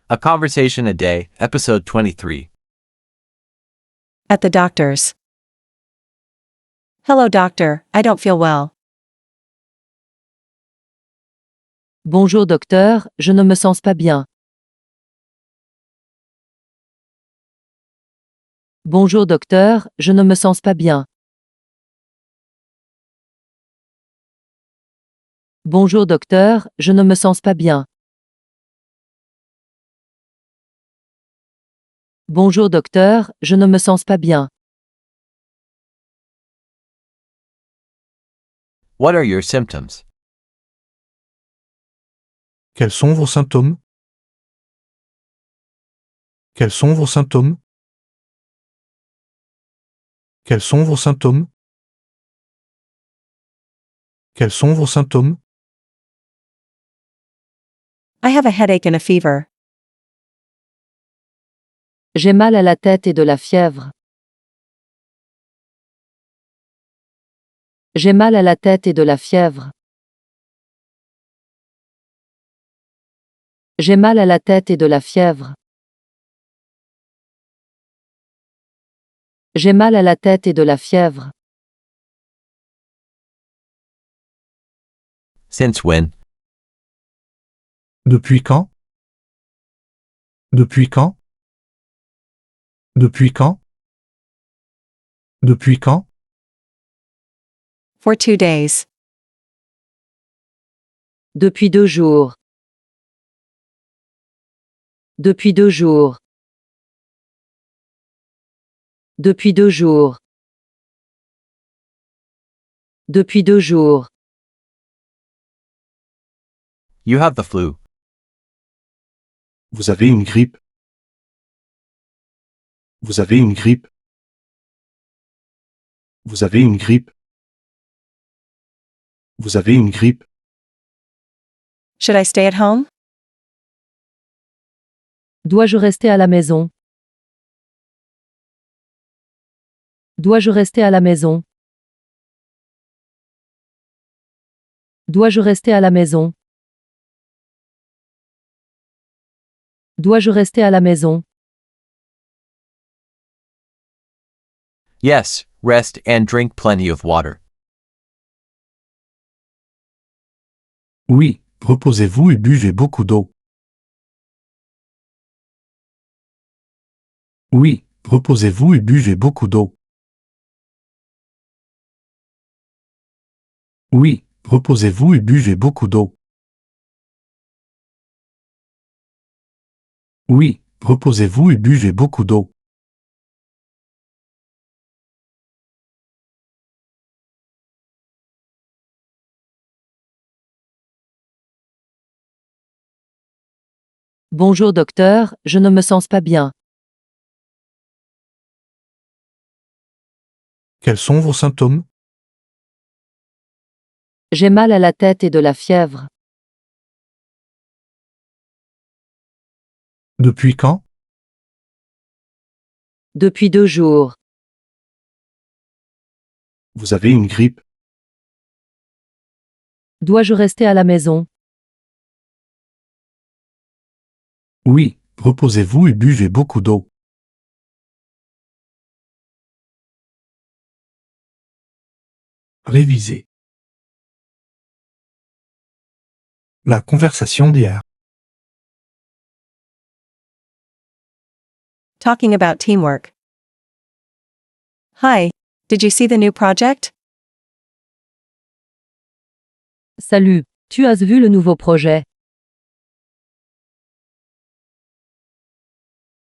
A Conversation a Day, Episode 23. At the doctor's. Hello, doctor, I don't feel well. Bonjour docteur, je ne me sens pas bien. Bonjour docteur, je ne me sens pas bien. Bonjour docteur, je ne me sens pas bien. Bonjour docteur, je ne me sens pas bien. What are your symptoms? Quels sont vos symptômes? Quels sont vos symptômes? Quels sont vos symptômes? Quels sont vos symptômes? I have a headache and a fever. J'ai mal à la tête et de la fièvre. J'ai mal à la tête et de la fièvre. J'ai mal à la tête et de la fièvre. J'ai mal à la tête et de la fièvre. Since when? Depuis quand? Depuis quand? Depuis quand? Depuis quand? For 2 days. Depuis 2 jours. Depuis 2 jours. Depuis 2 jours. Depuis 2 jours. You have the flu. Vous avez une grippe. Vous avez une grippe. Vous avez une grippe. Vous avez une grippe. Should I stay at home? Dois-je rester à la maison? Dois-je rester à la maison? Dois-je rester à la maison? Dois-je rester à la maison? Yes, rest and drink plenty of water. Oui, reposez-vous et buvez beaucoup d'eau. Oui, reposez-vous et buvez beaucoup d'eau. Oui, reposez-vous et buvez beaucoup d'eau. Oui, reposez-vous et buvez beaucoup d'eau. Bonjour docteur, je ne me sens pas bien. Quels sont vos symptômes? J'ai mal à la tête et de la fièvre. Depuis quand? Depuis 2 jours. Vous avez une grippe. Dois-je rester à la maison? Oui, reposez-vous et buvez beaucoup d'eau. Révisez. La conversation d'hier. Talking about teamwork. Hi, did you see the new project? Salut, tu as vu le nouveau projet?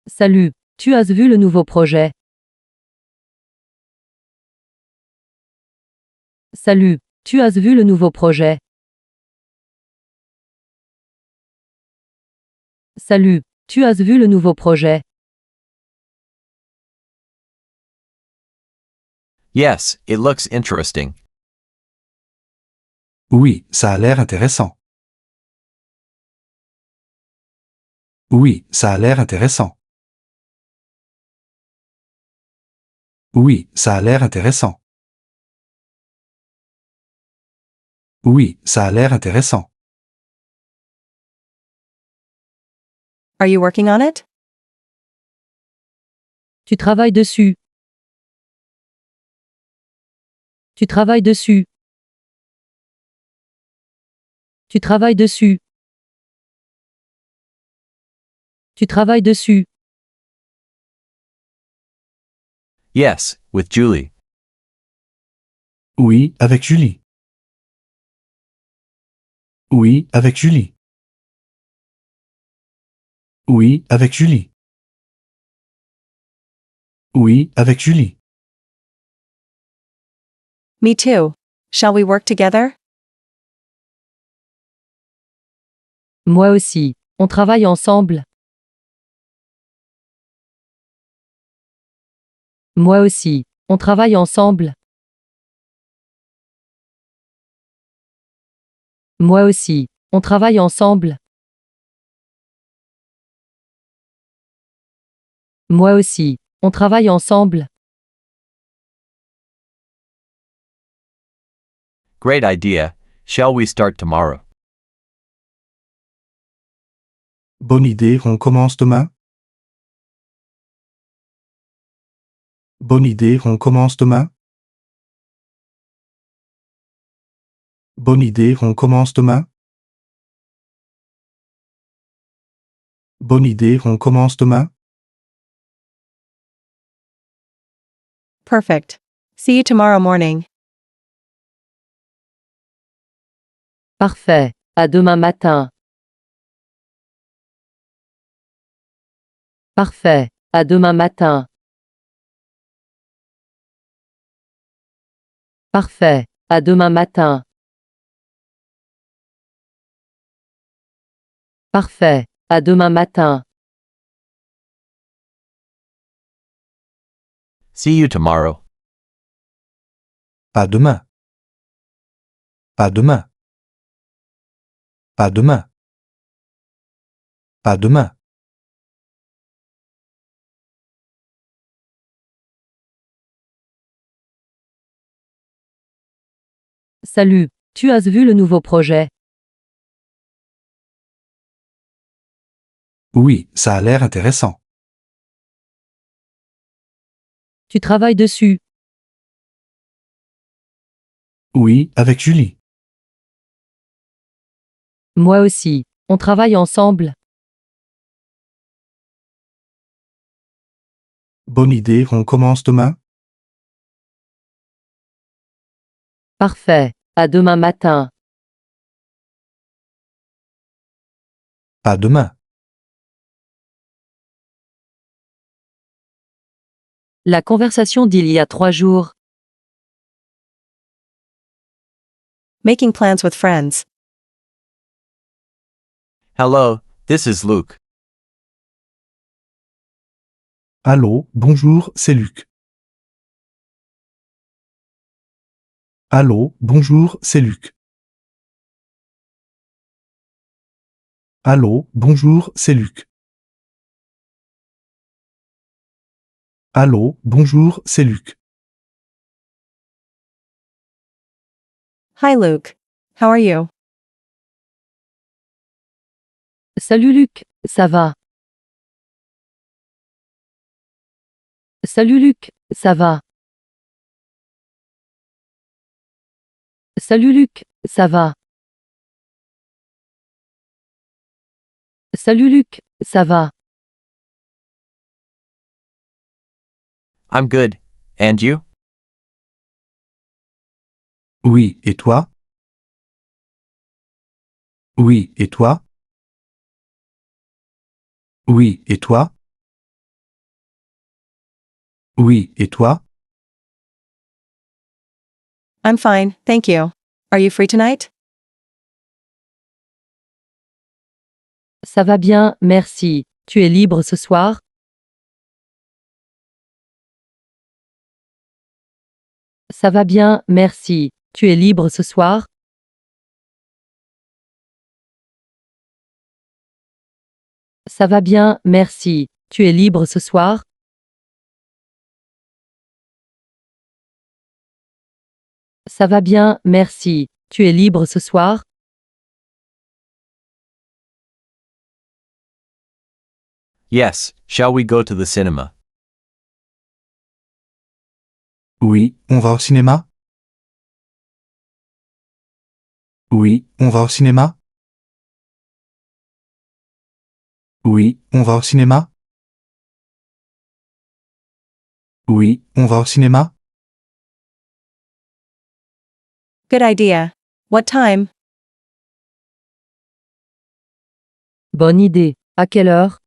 Salut, tu as vu le nouveau projet? Salut, tu as vu le nouveau projet? Salut, tu as vu le nouveau projet? Yes, it looks interesting. Oui, ça a l'air intéressant. Oui, ça a l'air intéressant. Oui, ça a l'air intéressant. Oui, ça a l'air intéressant. Are you working on it? Tu travailles dessus. Tu travailles dessus. Tu travailles dessus. Tu travailles dessus. Yes, with Julie. Oui, avec Julie. Oui, avec Julie. Oui, avec Julie. Oui, avec Julie. Me too. Shall we work together? Moi aussi. On travaille ensemble. Moi aussi. On travaille ensemble. Moi aussi. On travaille ensemble. Moi aussi. On travaille ensemble. Great idea. Shall we start tomorrow? Bonne idée, on commence demain? Bonne idée, on commence demain? Bonne idée, on commence demain? Bonne idée, on commence demain? Perfect. See you tomorrow morning. Parfait. À demain matin. Parfait. À demain matin. Parfait. À demain matin. Parfait. À demain matin. See you tomorrow. À demain. À demain. À demain. À demain. Salut. Tu as vu le nouveau projet? Oui, ça a l'air intéressant. Tu travailles dessus. Oui, avec Julie. Moi aussi. On travaille ensemble. Bonne idée, on commence demain? Parfait. À demain matin. À demain. La conversation d'il y a 3 jours. Making plans with friends. Hello, this is Luke. Allô, bonjour, c'est Luc. Allô, bonjour, c'est Luc. Allô, bonjour, c'est Luc. Allô, bonjour, c'est Luc. Hi Luke. How are you? Salut Luc. Ça va? Salut Luc. Ça va? Salut Luc. Ça va? Salut Luc. Ça va? I'm good. And you? Oui, et toi? Oui, et toi? Oui, et toi? Oui, et toi? I'm fine, thank you. Are you free tonight? Ça va bien, merci. Tu es libre ce soir? Ça va bien, merci. Tu es libre ce soir? Ça va bien, merci. Tu es libre ce soir? Ça va bien, merci. Tu es libre ce soir? Yes, shall we go to the cinema? Oui, on va au cinéma? Oui, on va au cinéma? Oui, on va au cinéma? Oui, on va au cinéma? Good idea. What time? Bonne idée. À quelle heure?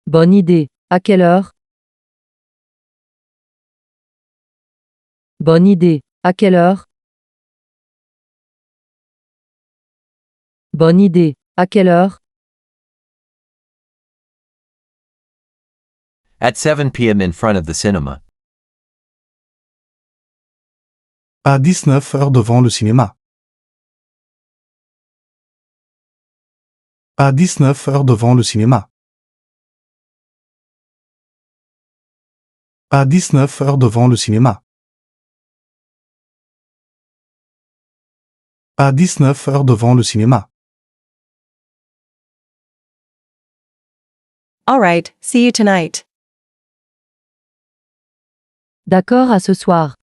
Bonne idée. À quelle heure? Bonne idée. À quelle heure? Bonne idée. À quelle heure? At 7 p.m. in front of the cinema. À 19 heures devant le cinéma. À 19 heures devant le cinéma. À 19 heures devant le cinéma. À 19 heures devant le cinéma. All right, see you tonight. D'accord, à ce soir.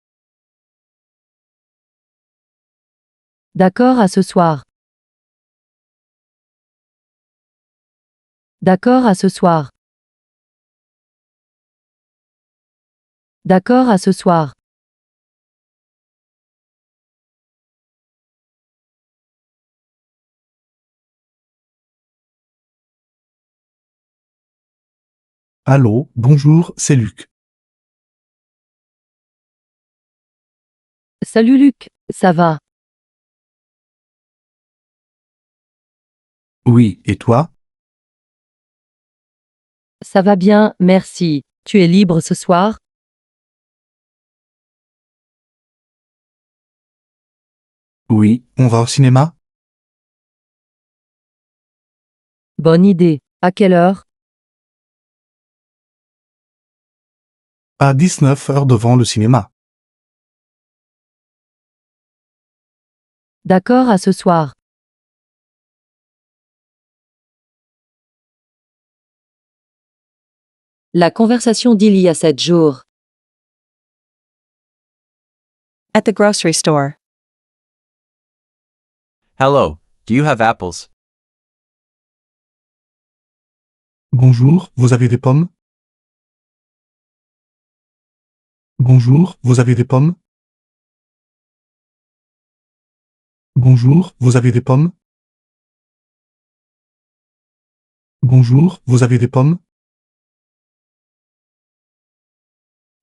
D'accord, à ce soir. D'accord, à ce soir. D'accord, à ce soir. Allô, bonjour, c'est Luc. Salut Luc, ça va? Oui, et toi? Ça va bien, merci. Tu es libre ce soir? Oui, on va au cinéma? Bonne idée. À quelle heure? À 19 heures devant le cinéma. D'accord, à ce soir. La conversation d'il y a 7 jours. At the grocery store. Hello, do you have apples? Bonjour, vous avez des pommes? Bonjour, vous avez des pommes? Bonjour, vous avez des pommes? Bonjour, vous avez des pommes?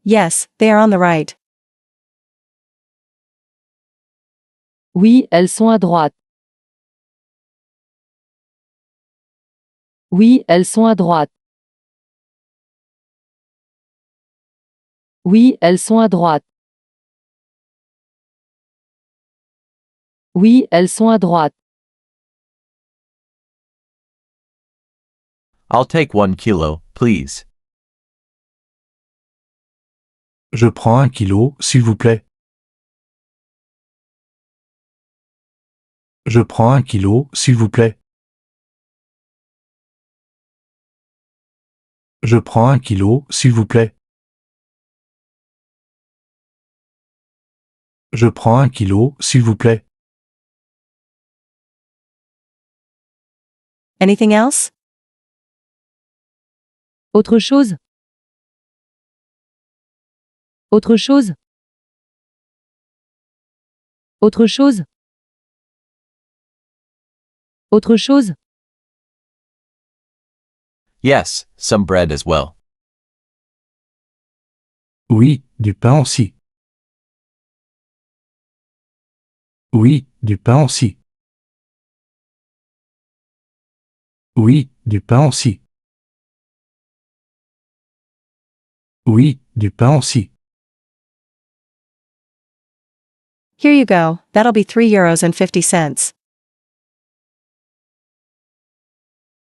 Yes, they are on the right. Oui, elles sont à droite. Oui, elles sont à droite. Oui, elles sont à droite. Oui, elles sont à droite. I'll take 1 kilo, please. Je prends 1 kilo, s'il vous plaît. Je prends 1 kilo, s'il vous plaît. Je prends 1 kilo, s'il vous plaît. Je prends 1 kilo, s'il vous plaît. Anything else? Autre chose? Autre chose? Autre chose? Autre chose? Yes, some bread as well. Oui, du pain aussi. Oui, du pain aussi. Oui, du pain aussi. Oui, du pain aussi. Here you go, that'll be €3.50.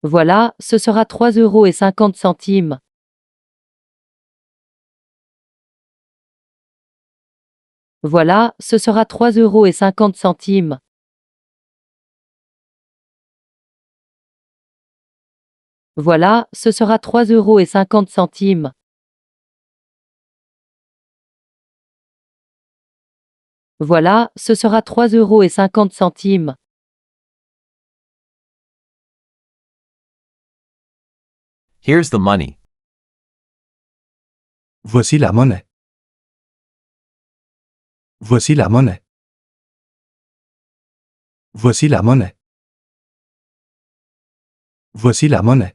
Voilà, ce sera 3,50 €. Voilà, ce sera 3,50 €. Voilà, ce sera 3,50 €. Voilà, ce sera 3,50 €. Here's the money. Voici la monnaie. Voici la monnaie. Voici la monnaie. Voici la monnaie.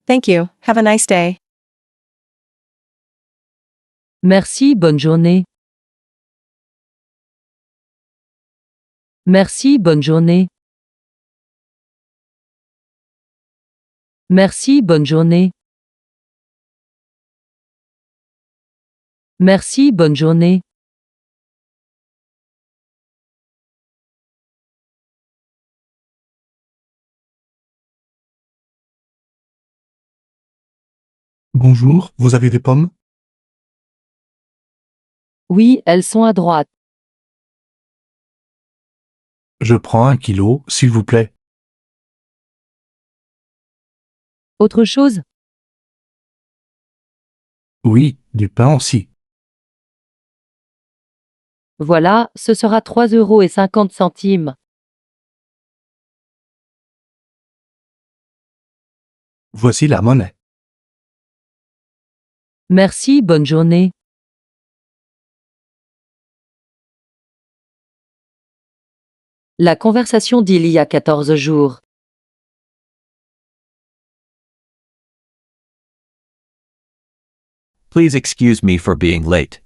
Thank you. Have a nice day. Merci, bonne journée. Merci, bonne journée. Merci, bonne journée. Merci, bonne journée. Bonjour, vous avez des pommes? Oui, elles sont à droite. Je prends 1 kilo, s'il vous plaît. Autre chose? Oui, du pain aussi. Voilà, ce sera 3,50 €. Voici la monnaie. Merci, bonne journée. La conversation d'il y a 14 jours. Please excuse me for being late.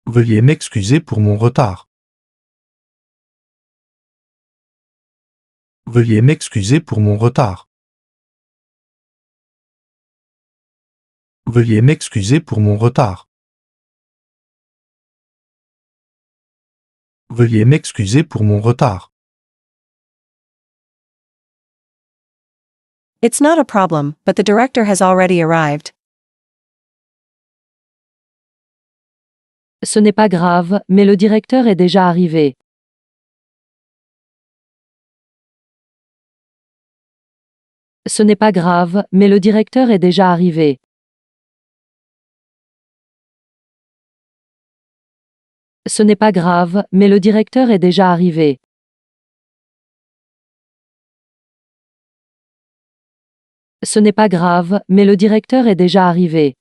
Veuillez m'excuser pour mon retard. Veuillez m'excuser pour mon retard. Veuillez m'excuser pour mon retard. Veuillez m'excuser pour mon retard. It's not a problem, but the director has already arrived. Ce n'est pas grave, mais le directeur est déjà arrivé. Ce n'est pas grave, mais le directeur est déjà arrivé. Ce n'est pas grave, mais le directeur est déjà arrivé. Ce n'est pas grave, mais le directeur est déjà arrivé.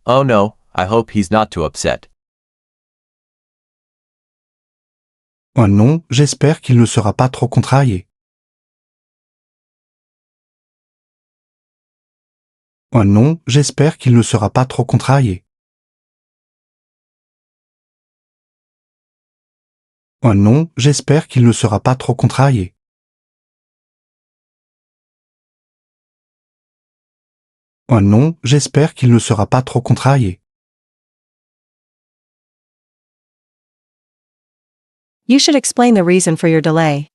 Oh no, I hope he's not too upset. Oh non, j'espère qu'il ne sera pas trop contrarié. Oh non, j'espère qu'il ne sera pas trop contrarié. Oh non, j'espère qu'il ne sera pas trop contrarié. Oh non, j'espère qu'il ne sera pas trop contrarié. You should explain the reason for your delay.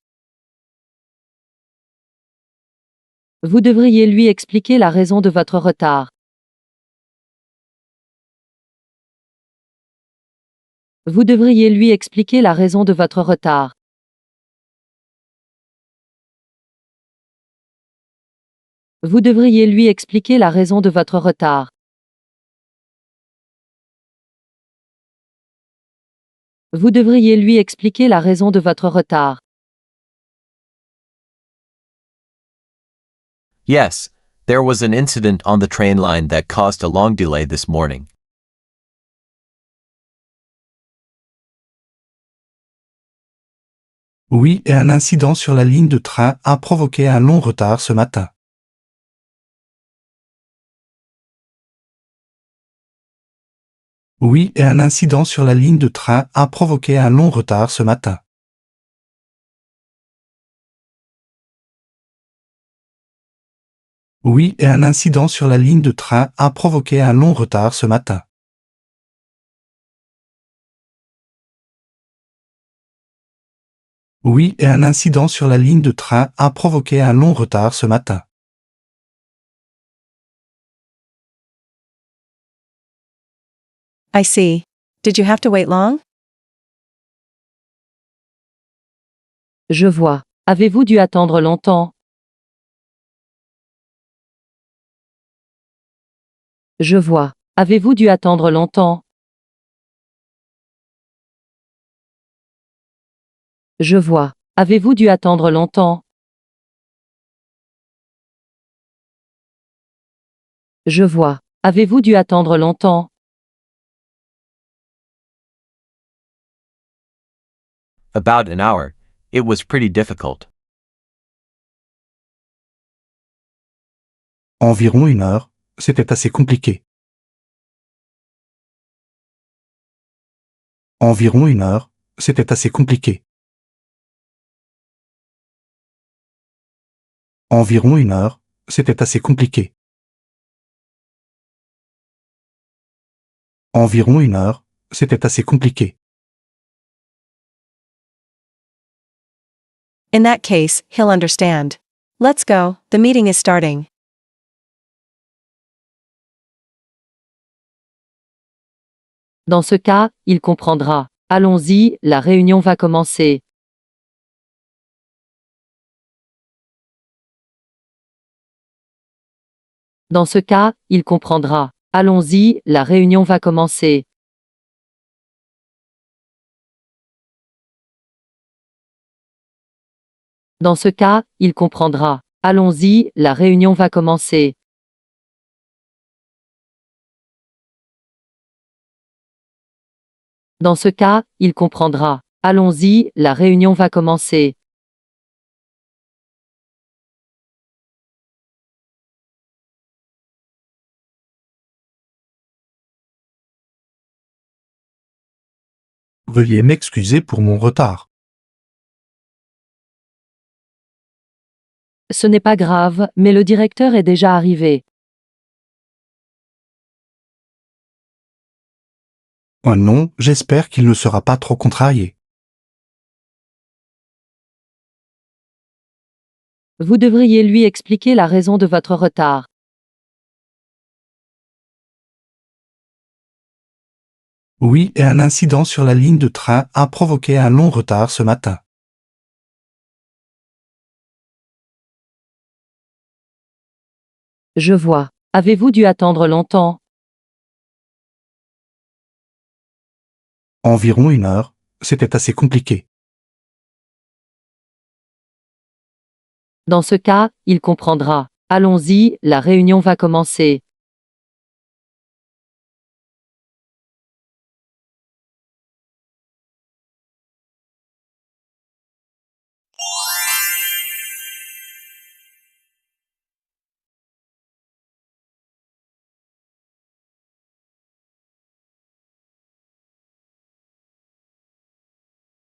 Vous devriez lui expliquer la raison de votre retard. Vous devriez lui expliquer la raison de votre retard. Vous devriez lui expliquer la raison de votre retard. Vous devriez lui expliquer la raison de votre retard. Yes, there was an incident on the train line that caused a long delay this morning. Oui, et un incident sur la ligne de train a provoqué un long retard ce matin. Oui, et un incident sur la ligne de train a provoqué un long retard ce matin. Oui, et un incident sur la ligne de train a provoqué un long retard ce matin. Oui, et un incident sur la ligne de train a provoqué un long retard ce matin. I see. Did you have to wait long? Je vois. Avez-vous dû attendre longtemps? Je vois. Avez-vous dû attendre longtemps? Je vois. Avez-vous dû attendre longtemps? Je vois. Avez-vous dû attendre longtemps? About an hour. It was pretty difficult. Environ 1 heure, c'était assez compliqué. Environ 1 heure, c'était assez compliqué. Environ 1 heure, c'était assez compliqué. Environ 1 heure, c'était assez compliqué. In that case, he'll understand. Let's go, the meeting is starting. Dans ce cas, il comprendra. Allons-y, la réunion va commencer. Dans ce cas, il comprendra. Allons-y, la réunion va commencer. Dans ce cas, il comprendra. Allons-y, la réunion va commencer. Dans ce cas, il comprendra. Allons-y, la réunion va commencer. Veuillez m'excuser pour mon retard. Ce n'est pas grave, mais le directeur est déjà arrivé. Oh non, j'espère qu'il ne sera pas trop contrarié. Vous devriez lui expliquer la raison de votre retard. Oui, et un incident sur la ligne de train a provoqué un long retard ce matin. Je vois. Avez-vous dû attendre longtemps? Environ 1 heure, c'était assez compliqué. Dans ce cas, il comprendra. Allons-y, la réunion va commencer.